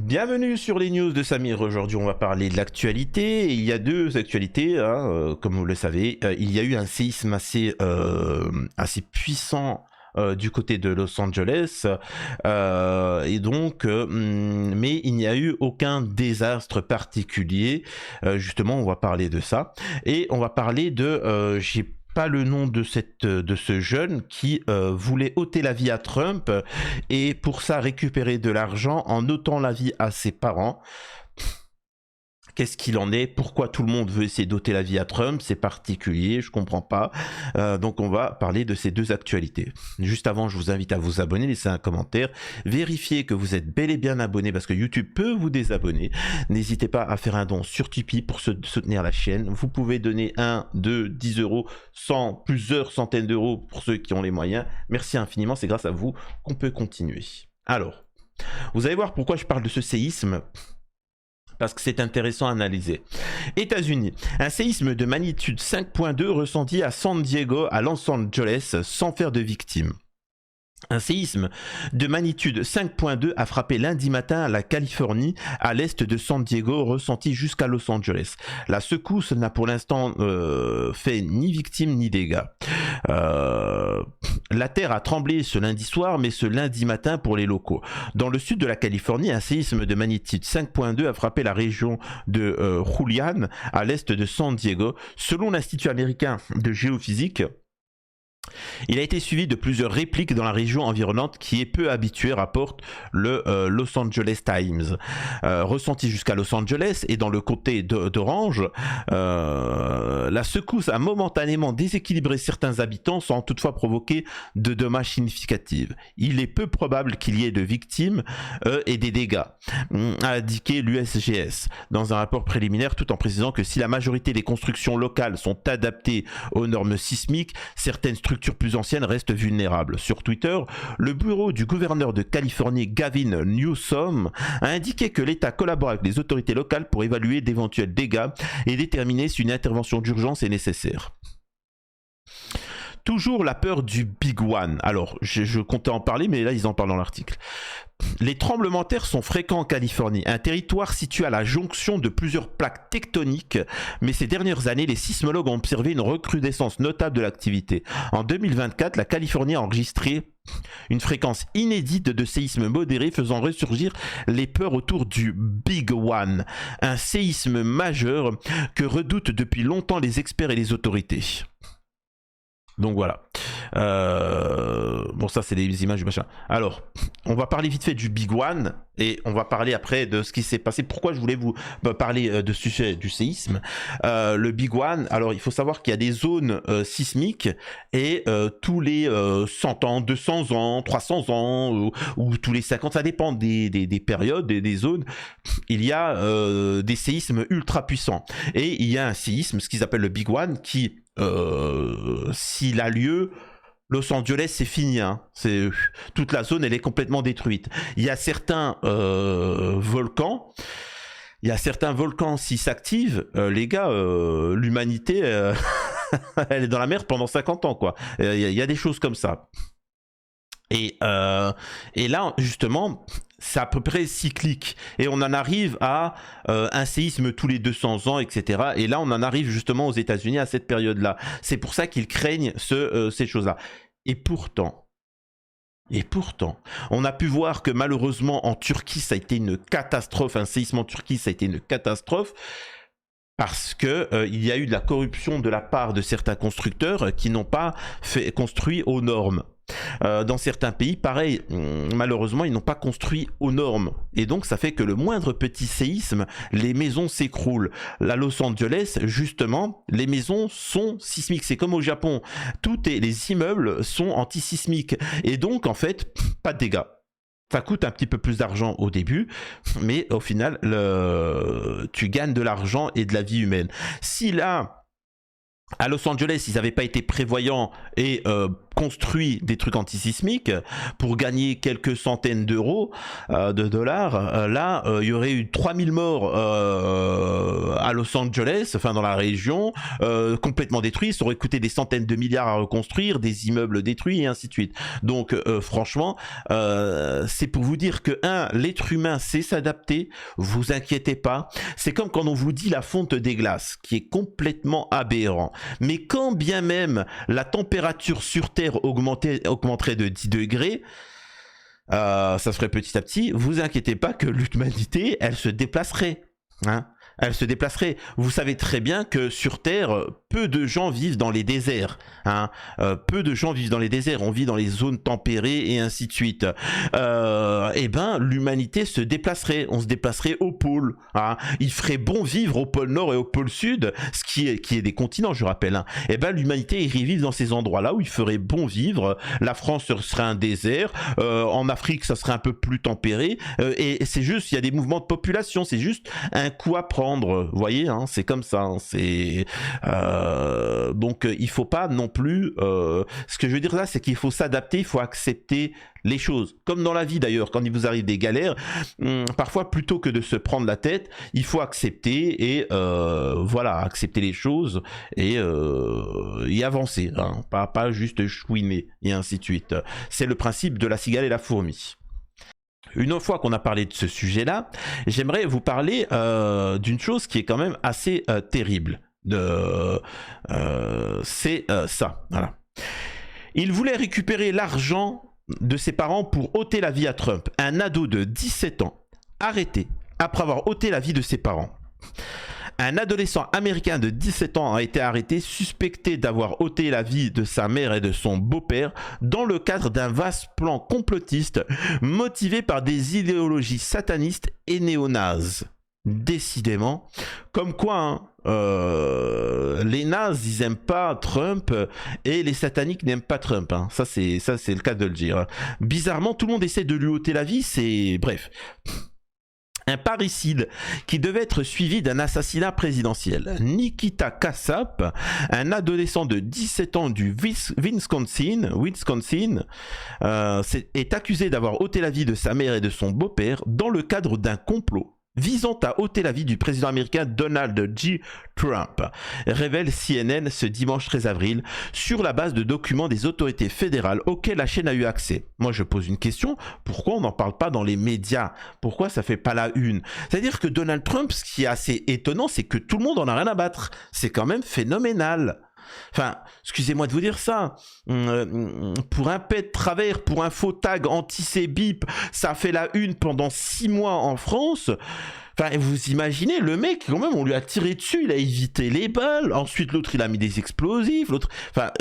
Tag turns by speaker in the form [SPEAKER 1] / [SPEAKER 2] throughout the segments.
[SPEAKER 1] Bienvenue sur les news de Samir. Aujourd'hui, on va parler de l'actualité. Et il y a deux actualités, hein, comme vous le savez. Il y a eu un séisme assez puissant du côté de Los Angeles. Mais il n'y a eu aucun désastre particulier. Justement, on va parler de ça. Et on va parler de... j'ai pas le nom de ce jeune qui voulait ôter la vie à Trump et pour ça récupérer de l'argent en ôtant la vie à ses parents. Qu'est-ce qu'il en est? Pourquoi tout le monde veut essayer d'ôter la vie à Trump? C'est particulier, je comprends pas. Donc on va parler de ces deux actualités. Juste avant, je vous invite à vous abonner, laisser un commentaire, vérifier que vous êtes bel et bien abonné parce que YouTube peut vous désabonner. N'hésitez pas à faire un don sur Tipeee pour soutenir la chaîne. Vous pouvez donner 1, 2, 10 euros, 100, plusieurs centaines d'euros pour ceux qui ont les moyens. Merci infiniment, c'est grâce à vous qu'on peut continuer. Alors, vous allez voir pourquoi je parle de ce séisme. Parce que c'est intéressant à analyser. États-Unis, un séisme de magnitude 5.2 ressenti à San Diego, à Los Angeles, sans faire de victimes. Un séisme de magnitude 5.2 a frappé lundi matin la Californie, à l'est de San Diego, ressenti jusqu'à Los Angeles. La secousse n'a pour l'instant fait ni victime ni dégâts. La terre a tremblé ce lundi soir, mais ce lundi matin pour les locaux. Dans le sud de la Californie, un séisme de magnitude 5.2 a frappé la région de Julian, à l'est de San Diego. Selon l'Institut américain de géophysique, il a été suivi de plusieurs répliques dans la région environnante qui est peu habituée, rapporte le Los Angeles Times. Ressenti jusqu'à Los Angeles et dans le comté d'Orange, la secousse a momentanément déséquilibré certains habitants sans toutefois provoquer de dommages significatifs. Il est peu probable qu'il y ait de victimes et des dégâts, a indiqué l'USGS dans un rapport préliminaire, tout en précisant que si la majorité des constructions locales sont adaptées aux normes sismiques, certaines structures plus anciennes restent vulnérables. Sur Twitter, le bureau du gouverneur de Californie, Gavin Newsom, a indiqué que l'État collabore avec les autorités locales pour évaluer d'éventuels dégâts et déterminer si une intervention d'urgence est nécessaire. Toujours la peur du Big One. Alors, je comptais en parler, mais là, ils en parlent dans l'article. Les tremblements de terre sont fréquents en Californie, un territoire situé à la jonction de plusieurs plaques tectoniques, mais ces dernières années, les sismologues ont observé une recrudescence notable de l'activité. En 2024, la Californie a enregistré une fréquence inédite de séismes modérés, faisant ressurgir les peurs autour du Big One, un séisme majeur que redoutent depuis longtemps les experts et les autorités. Donc voilà. Bon, ça c'est des images du machin. Alors, on va parler vite fait du Big One et on va parler après de ce qui s'est passé. Pourquoi je voulais vous parler de ce sujet du séisme. Le Big One, alors il faut savoir qu'il y a des zones sismiques et tous les 100 ans, 200 ans, 300 ans ou tous les 50, ça dépend des périodes, des zones, il y a des séismes ultra puissants. Et il y a un séisme, ce qu'ils appellent le Big One, qui s'il a lieu, Los Angeles c'est fini, hein. Toute la zone elle est complètement détruite. Il y a certains volcans, s'ils s'activent, les gars, l'humanité elle est dans la merde pendant 50 ans quoi. Il y a des choses comme ça. Et là, justement, c'est à peu près cyclique. Et on en arrive à un séisme tous les 200 ans, etc. Et là, on en arrive justement aux États-Unis à cette période-là. C'est pour ça qu'ils craignent ces choses-là. Et pourtant, on a pu voir que malheureusement, en Turquie, ça a été une catastrophe. Un séisme en Turquie, ça a été une catastrophe. Parce que il y a eu de la corruption de la part de certains constructeurs qui n'ont pas construit aux normes. Dans certains pays, pareil, malheureusement, ils n'ont pas construit aux normes. Et donc, ça fait que le moindre petit séisme, les maisons s'écroulent. À Los Angeles, justement, les maisons sont sismiques. C'est comme au Japon. Les immeubles sont antisismiques. Et donc, en fait, pas de dégâts. Ça coûte un petit peu plus d'argent au début, mais au final, tu gagnes de l'argent et de la vie humaine. Si là, à Los Angeles, ils n'avaient pas été prévoyants et construit des trucs antisismiques pour gagner quelques centaines d'euros, de dollars. Là, il y aurait eu 3000 morts à Los Angeles, enfin dans la région, complètement détruits. Ça aurait coûté des centaines de milliards à reconstruire, des immeubles détruits et ainsi de suite. Donc, franchement, c'est pour vous dire que, l'être humain sait s'adapter, vous inquiétez pas. C'est comme quand on vous dit la fonte des glaces, qui est complètement aberrant. Mais quand bien même la température sur Terre augmenterait de 10 degrés, ça se ferait petit à petit, vous inquiétez pas que l'humanité, elle se déplacerait. Hein, elle se déplacerait. Vous savez très bien que sur Terre, peu de gens vivent dans les déserts. Hein. Peu de gens vivent dans les déserts. On vit dans les zones tempérées et ainsi de suite. Eh ben, l'humanité se déplacerait. On se déplacerait au pôle. Hein. Il ferait bon vivre au pôle Nord et au pôle Sud, ce qui est des continents, je rappelle. Hein. Eh ben, l'humanité irait vivre dans ces endroits-là où il ferait bon vivre. La France serait un désert. En Afrique, ça serait un peu plus tempéré. Et c'est juste, il y a des mouvements de population. C'est juste un coup à prendre. Vous voyez, hein, c'est comme ça. Hein, donc, il faut pas non plus. Ce que je veux dire là, c'est qu'il faut s'adapter, il faut accepter les choses. Comme dans la vie d'ailleurs, quand il vous arrive des galères, parfois plutôt que de se prendre la tête, il faut accepter et voilà, accepter les choses et y avancer. Hein, pas juste chouiner et ainsi de suite. C'est le principe de la cigale et la fourmi. Une fois qu'on a parlé de ce sujet-là, j'aimerais vous parler d'une chose qui est quand même assez terrible. C'est ça. Voilà. Il voulait récupérer l'argent de ses parents pour ôter la vie à Trump. Un ado de 17 ans, arrêté après avoir ôté la vie de ses parents. Un adolescent américain de 17 ans a été arrêté, suspecté d'avoir ôté la vie de sa mère et de son beau-père dans le cadre d'un vaste plan complotiste motivé par des idéologies satanistes et néo-nazes. Décidément, comme quoi, hein, les nazis ils aiment pas Trump et les sataniques n'aiment pas Trump. Hein. Ça c'est le cas de le dire. Bizarrement, tout le monde essaie de lui ôter la vie. C'est bref. Un parricide qui devait être suivi d'un assassinat présidentiel. Nikita Kassap, un adolescent de 17 ans du Wisconsin, est accusé d'avoir ôté la vie de sa mère et de son beau-père dans le cadre d'un complot visant à ôter la vie du président américain Donald J. Trump, révèle CNN ce dimanche 13 avril sur la base de documents des autorités fédérales auxquels la chaîne a eu accès. Moi je pose une question, pourquoi on n'en parle pas dans les médias? Pourquoi ça fait pas la une? C'est-à-dire que Donald Trump, ce qui est assez étonnant, c'est que tout le monde en a rien à battre. C'est quand même phénoménal. Enfin, excusez-moi de vous dire ça, pour un pet de travers, pour un faux tag anti-Cébip, ça fait la une pendant 6 mois en France. Enfin, vous imaginez, le mec, quand même, on lui a tiré dessus, il a évité les balles, ensuite l'autre il a mis des explosifs, l'autre... Enfin,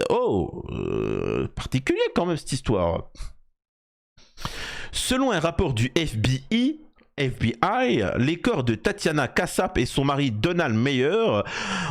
[SPEAKER 1] particulier quand même cette histoire. Selon un rapport du FBI, les corps de Tatiana Kassap et son mari Donald Meyer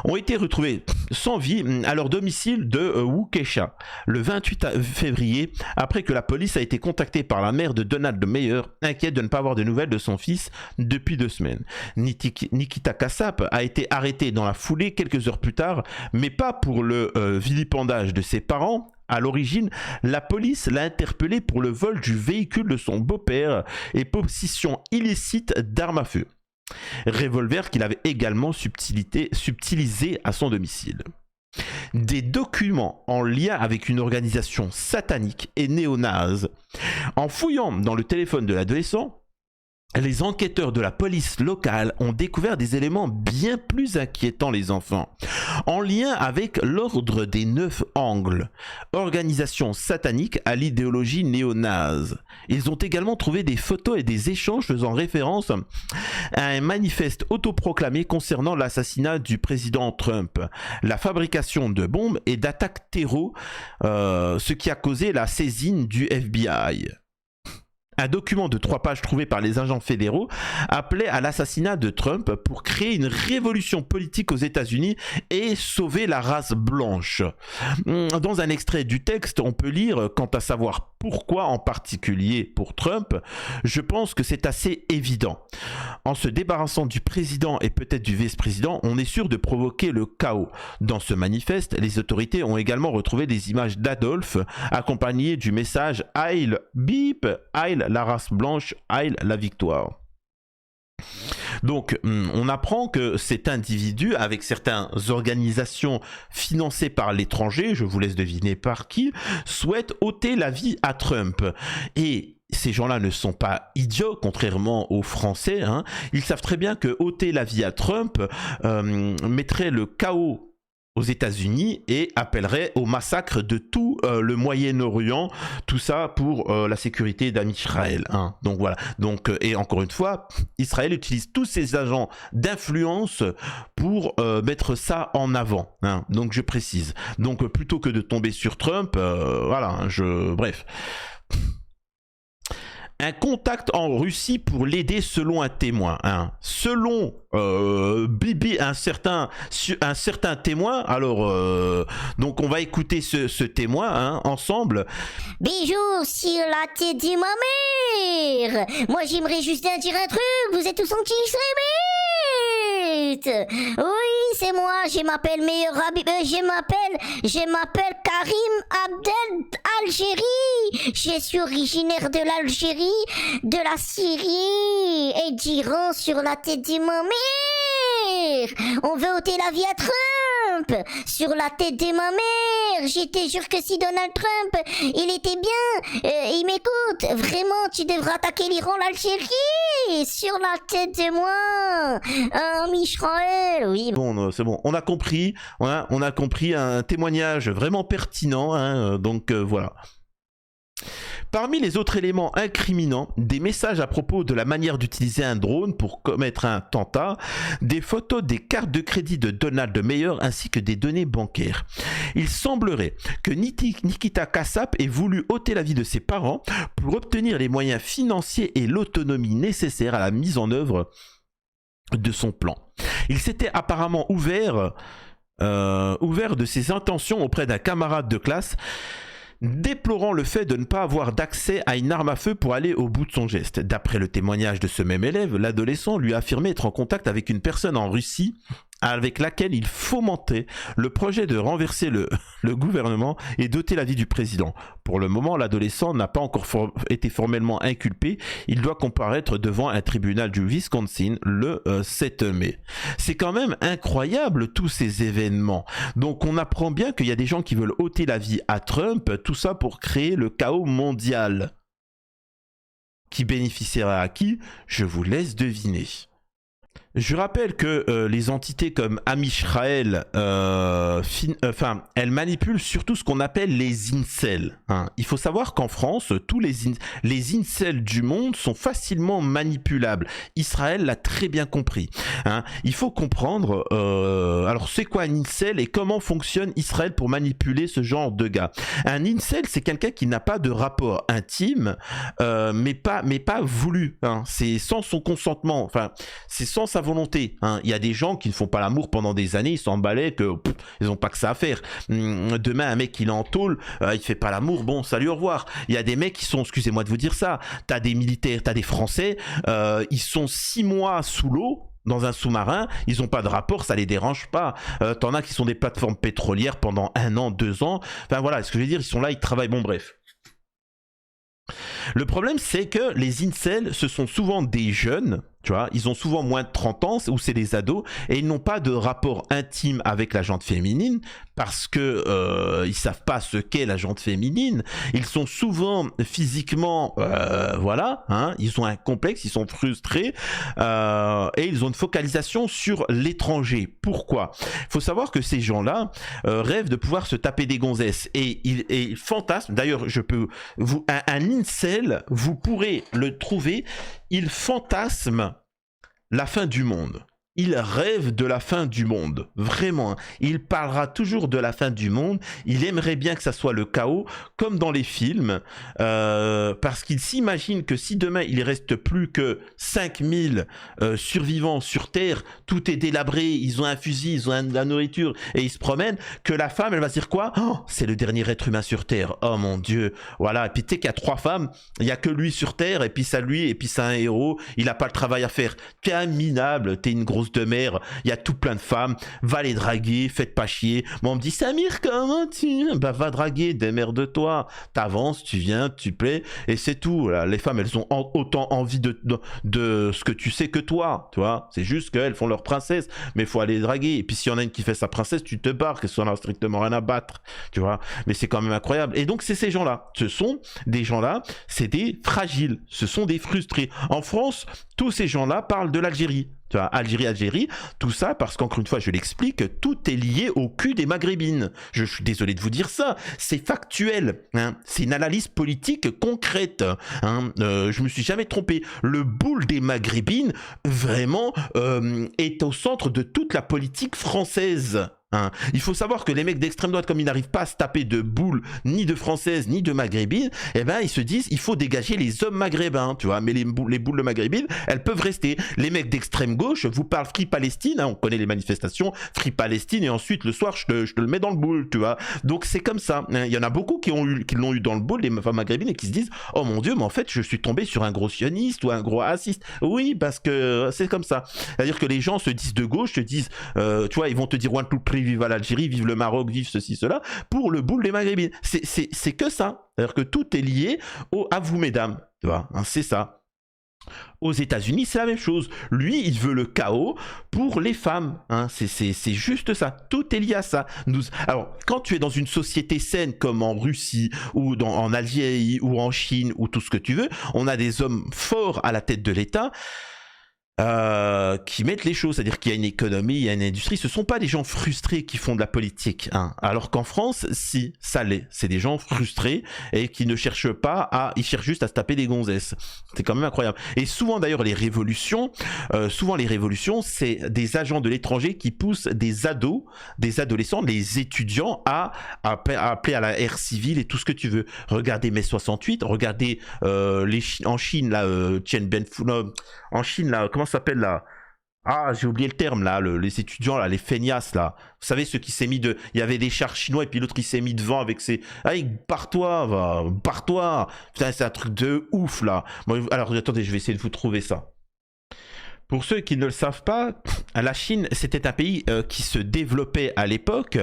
[SPEAKER 1] ont été retrouvés sans vie à leur domicile de Waukesha le 28 février, après que la police a été contactée par la mère de Donald Meyer, inquiète de ne pas avoir de nouvelles de son fils depuis 2 semaines. Nikita Kassap a été arrêté dans la foulée quelques heures plus tard, mais pas pour le vilipendage de ses parents. À l'origine, la police l'a interpellé pour le vol du véhicule de son beau-père et possession illicite d'armes à feu. Revolver qu'il avait également subtilisé à son domicile. Des documents en lien avec une organisation satanique et néo-naze. En fouillant dans le téléphone de l'adolescent, les enquêteurs de la police locale ont découvert des éléments bien plus inquiétants, les enfants, en lien avec l'ordre des 9 angles, organisation satanique à l'idéologie néo-naze. Ils ont également trouvé des photos et des échanges faisant référence à un manifeste autoproclamé concernant l'assassinat du président Trump, la fabrication de bombes et d'attaques terreaux, ce qui a causé la saisine du FBI. Un document de 3 pages trouvé par les agents fédéraux appelait à l'assassinat de Trump pour créer une révolution politique aux États-Unis et sauver la race blanche. Dans un extrait du texte, on peut lire, quant à savoir Pourquoi en particulier pour Trump? Je pense que c'est assez évident. En se débarrassant du président et peut-être du vice-président, on est sûr de provoquer le chaos. Dans ce manifeste, les autorités ont également retrouvé des images d'Adolphe accompagnées du message « Heil, bip, Heil la race blanche, Heil la victoire ». Donc, on apprend que cet individu, avec certaines organisations financées par l'étranger, je vous laisse deviner par qui, souhaite ôter la vie à Trump. Et ces gens-là ne sont pas idiots, contrairement aux Français. Hein. Ils savent très bien que ôter la vie à Trump mettrait le chaos aux États-Unis et appellerait au massacre de tout le Moyen-Orient, tout ça pour la sécurité d'Israël. Hein. Donc voilà. Donc et encore une fois, Israël utilise tous ses agents d'influence pour mettre ça en avant. Hein. Donc je précise. Donc plutôt que de tomber sur Trump, voilà. Bref. Un contact en Russie pour l'aider selon un témoin. Hein. Selon Bibi, un certain témoin. Alors, donc on va écouter ce témoin hein, ensemble.
[SPEAKER 2] Bijou sur la tête de ma mère. Moi j'aimerais juste dire un truc. Vous êtes tous anti-israélites. Oui, c'est moi. Je m'appelle Meilleur Habib. Je m'appelle Karim Abdel Algérie. Je suis originaire de l'Algérie, de la Syrie et d'Iran sur la tête de ma mère. On veut ôter la vie à Trump sur la tête de ma mère. J'étais sûr que si Donald Trump, il était bien, il m'écoute. Vraiment, tu devrais attaquer l'Iran, l'Algérie sur la tête de moi. Israël, oui.
[SPEAKER 1] Bon, c'est bon. On a compris. On a compris un témoignage vraiment pertinent. Hein, donc voilà. Parmi les autres éléments incriminants, des messages à propos de la manière d'utiliser un drone pour commettre un attentat, des photos des cartes de crédit de Donald Meyer ainsi que des données bancaires. Il semblerait que Nikita Kassab ait voulu ôter la vie de ses parents pour obtenir les moyens financiers et l'autonomie nécessaires à la mise en œuvre de son plan. Il s'était apparemment ouvert de ses intentions auprès d'un camarade de classe, déplorant le fait de ne pas avoir d'accès à une arme à feu pour aller au bout de son geste. D'après le témoignage de ce même élève, l'adolescent lui a affirmé être en contact avec une personne en Russie avec laquelle il fomentait le projet de renverser le gouvernement et d'ôter la vie du président. Pour le moment, l'adolescent n'a pas encore été formellement inculpé. Il doit comparaître devant un tribunal du Wisconsin le 7 mai. C'est quand même incroyable tous ces événements. Donc on apprend bien qu'il y a des gens qui veulent ôter la vie à Trump, tout ça pour créer le chaos mondial. Qui bénéficiera à qui? Je vous laisse deviner. Je rappelle que les entités comme Amisraël, elles manipulent surtout ce qu'on appelle les incels. Hein. Il faut savoir qu'en France, tous les incels du monde sont facilement manipulables. Israël l'a très bien compris. Hein. Il faut comprendre, alors c'est quoi un incel et comment fonctionne Israël pour manipuler ce genre de gars. Un incel, c'est quelqu'un qui n'a pas de rapport intime, mais pas voulu. Hein. C'est sans son consentement, enfin, c'est sans sa volonté. Hein. Il y a des gens qui ne font pas l'amour pendant des années, ils s'en balaient que ils n'ont pas que ça à faire. Demain, un mec il est en tôle, il fait pas l'amour, bon, salut, au revoir. Il y a des mecs qui sont, excusez-moi de vous dire ça, t'as des militaires, t'as des Français, ils sont 6 mois sous l'eau, dans un sous-marin, ils n'ont pas de rapport, ça les dérange pas. T'en as qui sont des plateformes pétrolières pendant 1 an, 2 ans. Enfin voilà, ce que je veux dire, ils sont là, ils travaillent, bon bref. Le problème, c'est que les incels, ce sont souvent des jeunes, tu vois, ils ont souvent moins de 30 ans, ou c'est des ados, et ils n'ont pas de rapport intime avec la jante féminine, parce que ils savent pas ce qu'est la jante féminine. Ils sont souvent physiquement, voilà, hein, ils ont un complexe, ils sont frustrés, et ils ont une focalisation sur l'étranger. Pourquoi? Il faut savoir que ces gens-là rêvent de pouvoir se taper des gonzesses, et ils fantasment. D'ailleurs, un incel, vous pourrez le trouver, il fantasme la fin du monde. il rêve de la fin du monde, vraiment. Il parlera toujours de la fin du monde. Il aimerait bien que ça soit le chaos, comme dans les films, parce qu'il s'imagine que si demain il reste plus que 5000 survivants sur Terre, tout est délabré, ils ont un fusil, ils ont de la nourriture et ils se promènent, que la femme, elle va se dire quoi? Oh, c'est le dernier être humain sur Terre. Oh mon Dieu, voilà. Et puis tu sais qu'il y a 3 femmes, il y a que lui sur Terre, et puis ça lui, et puis c'est un héros, il a pas le travail à faire. T'es un minable, t'es une grosse de mer, il y a tout plein de femmes, va les draguer, faites pas chier. Moi on me dit Samir, comment tu... Bah va draguer, démerde-toi, t'avances, tu viens, tu plais, et c'est tout. Là, les femmes elles ont autant envie de ce que tu sais que toi, tu vois, c'est juste qu'elles font leur princesse, mais il faut aller draguer, et puis s'il y en a une qui fait sa princesse, tu te barres, qu'elle soit strictement rien à battre, tu vois, mais c'est quand même incroyable. Et donc c'est ces gens-là, ce sont des gens-là, c'est des fragiles, ce sont des frustrés. En France, tous ces gens-là parlent de l'Algérie. Tu vois, Algérie, tout ça parce qu'encore une fois, je l'explique, tout est lié au cul des Maghrébines. Je suis désolé de vous dire ça, c'est factuel, hein. C'est une analyse politique concrète, hein. Je me suis jamais trompé. Le boule des Maghrébines, vraiment, est au centre de toute la politique française. Hein. Il faut savoir que les mecs d'extrême droite, comme ils n'arrivent pas à se taper de boules, ni de françaises, ni de maghrébines, eh ben, ils se disent, il faut dégager les hommes maghrébins, tu vois, mais les boules de maghrébines, elles peuvent rester. Les mecs d'extrême gauche vous parlent Free Palestine, hein, on connaît les manifestations, Free Palestine, et ensuite, le soir, je te le mets dans le boule, tu vois. Donc, c'est comme ça. Hein. Il y en a beaucoup qui l'ont eu dans le boule, les femmes maghrébines, et qui se disent, oh mon Dieu, mais en fait, je suis tombé sur un gros sioniste ou un gros raciste. Oui, parce que c'est comme ça. C'est-à-dire que les gens se disent de gauche, se disent, tu vois, ils vont te dire, one, two, three, vive l'Algérie, vive le Maroc, vive ceci, cela, pour le boule des Maghrébines. C'est que ça. C'est-à-dire que tout est lié à vous, mesdames. Tu vois, hein, c'est ça. Aux États-Unis, c'est la même chose. Lui, il veut le chaos pour les femmes. Hein. C'est juste ça. Tout est lié à ça. Alors, quand tu es dans une société saine comme en Russie ou en Algérie ou en Chine ou tout ce que tu veux, on a des hommes forts à la tête de l'État. Qui mettent les choses, c'est-à-dire qu'il y a une économie, il y a une industrie, ce sont pas des gens frustrés qui font de la politique, hein. Alors qu'en France, si, ça l'est, c'est des gens frustrés et qui ne cherchent pas ils cherchent juste à se taper des gonzesses. C'est quand même incroyable. Et souvent d'ailleurs les révolutions, c'est des agents de l'étranger qui poussent des adolescents, des étudiants à appeler à la ère civile et tout ce que tu veux. Regardez mai 68, regardez en Chine là, Chen Benfu, en Chine là, comment ça s'appelle là? Ah, j'ai oublié le terme là, les étudiants là, les feignasses là. Vous savez ceux qui s'est mis il y avait des chars chinois et puis l'autre il s'est mis devant avec ses, allez, pars-toi. Putain, c'est un truc de ouf là. Bon, alors attendez, je vais essayer de vous trouver ça. Pour ceux qui ne le savent pas, la Chine, c'était un pays qui se développait à l'époque.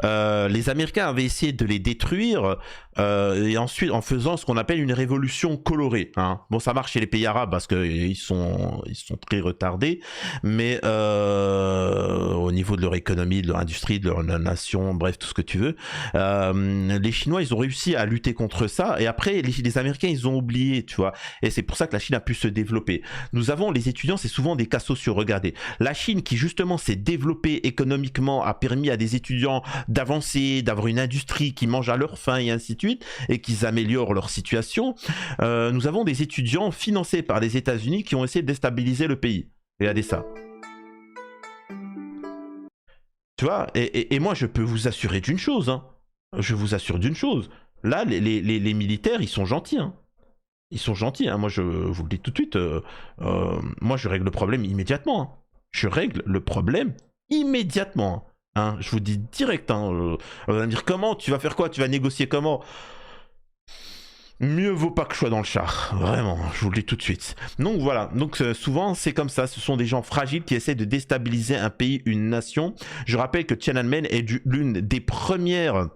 [SPEAKER 1] Les Américains avaient essayé de les détruire et ensuite en faisant ce qu'on appelle une révolution colorée. Hein. Bon, ça marche chez les pays arabes parce qu'ils sont très retardés, mais au niveau de leur économie, de leur industrie, de leur nation, bref, tout ce que tu veux, les Chinois, ils ont réussi à lutter contre ça et après, les Américains, ils ont oublié, tu vois. Et c'est pour ça que la Chine a pu se développer. Nous avons les étudiants, c'est souvent des cas sociaux. Regardez, la Chine qui justement s'est développée économiquement a permis à des étudiants d'avancer, d'avoir une industrie qui mange à leur faim et ainsi de suite, et qu'ils améliorent leur situation. Nous avons des étudiants financés par les États-Unis qui ont essayé de déstabiliser le pays. Regardez ça. Tu vois, et moi je peux vous assurer d'une chose, hein. Je vous assure d'une chose. Là, les militaires, ils sont gentils, hein. Ils sont gentils, hein. Moi je vous le dis tout de suite, moi je règle le problème immédiatement. Hein. Je règle le problème immédiatement. Hein. Je vous dis direct, hein. Vous allez me dire comment, tu vas faire quoi, tu vas négocier comment? Mieux vaut pas que je sois dans le char, vraiment, je vous le dis tout de suite. Donc voilà, donc souvent c'est comme ça, ce sont des gens fragiles qui essaient de déstabiliser un pays, une nation. Je rappelle que Tiananmen est l'une des premières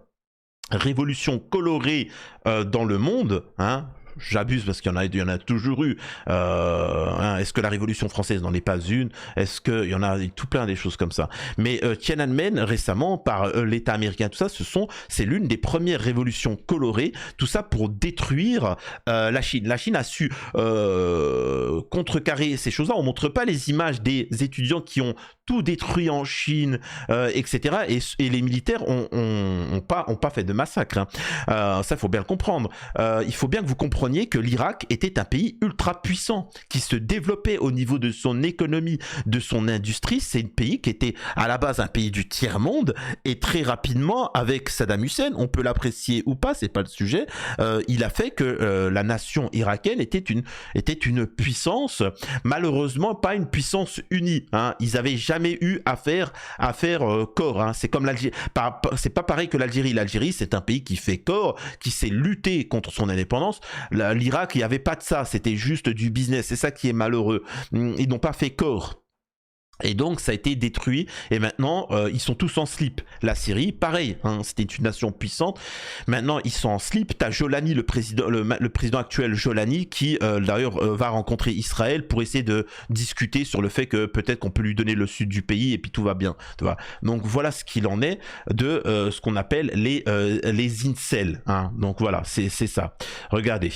[SPEAKER 1] révolutions colorées dans le monde, hein. J'abuse parce qu'il y en a toujours eu. Hein, est-ce que la Révolution française n'en est pas une? Est-ce qu'il y en a tout plein des choses comme ça? Mais Tiananmen récemment par l'État américain, tout ça, c'est l'une des premières révolutions colorées. Tout ça pour détruire la Chine. La Chine a su contrecarrer ces choses-là. On montre pas les images des étudiants qui ont tout détruit en Chine, etc. Et les militaires ont pas fait de massacre. Hein. Ça, il faut bien le comprendre. Il faut bien que vous compreniez compreniez que l'Irak était un pays ultra puissant, qui se développait au niveau de son économie, de son industrie. C'est un pays qui était à la base un pays du tiers-monde, et très rapidement, avec Saddam Hussein, on peut l'apprécier ou pas, c'est pas le sujet, il a fait que la nation irakienne était une puissance, malheureusement pas une puissance unie, hein. Ils avaient jamais eu à faire corps, hein. C'est comme l'Algérie, c'est pas pareil que l'Algérie. L'Algérie, c'est un pays qui fait corps, qui s'est lutté contre son indépendance. L'Irak, il n'y avait pas de ça, c'était juste du business. C'est ça qui est malheureux. Ils n'ont pas fait corps. Et donc ça a été détruit, et maintenant ils sont tous en slip. La Syrie, pareil, hein, c'était une nation puissante. Maintenant ils sont en slip. T'as Jolani, le président actuel Jolani, qui d'ailleurs va rencontrer Israël pour essayer de discuter sur le fait que peut-être qu'on peut lui donner le sud du pays et puis tout va bien. Tu vois. Donc voilà ce qu'il en est de ce qu'on appelle les incels. Hein. Donc voilà, c'est ça. Regardez.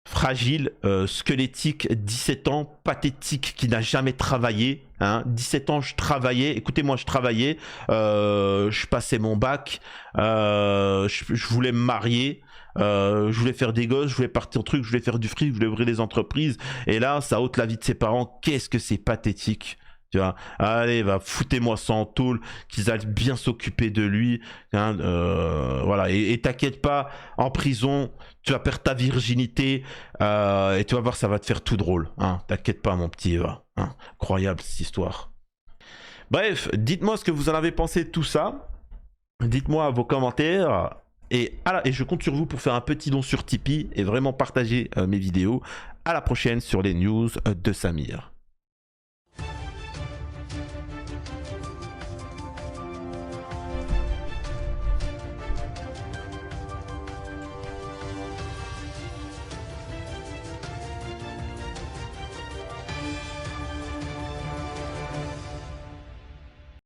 [SPEAKER 1] Fragile, squelettique, 17 ans, pathétique, qui n'a jamais travaillé. Hein. 17 ans, je travaillais. Écoutez-moi, je travaillais. Je passais mon bac. Je voulais me marier. Je voulais faire des gosses. Je voulais partir au truc. Je voulais faire du fric. Je voulais ouvrir des entreprises. Et là, ça ôte la vie de ses parents. Qu'est-ce que c'est pathétique. Tu vois, allez, va foutez-moi ça en tôle, qu'ils aillent bien s'occuper de lui, hein, voilà, et t'inquiète pas, en prison, tu vas perdre ta virginité, et tu vas voir, ça va te faire tout drôle, hein, t'inquiète pas mon petit Eva, hein, incroyable cette histoire. Bref, dites-moi ce que vous en avez pensé de tout ça, dites-moi vos commentaires, et je compte sur vous pour faire un petit don sur Tipeee, et vraiment partager mes vidéos. À la prochaine sur les news de Samir.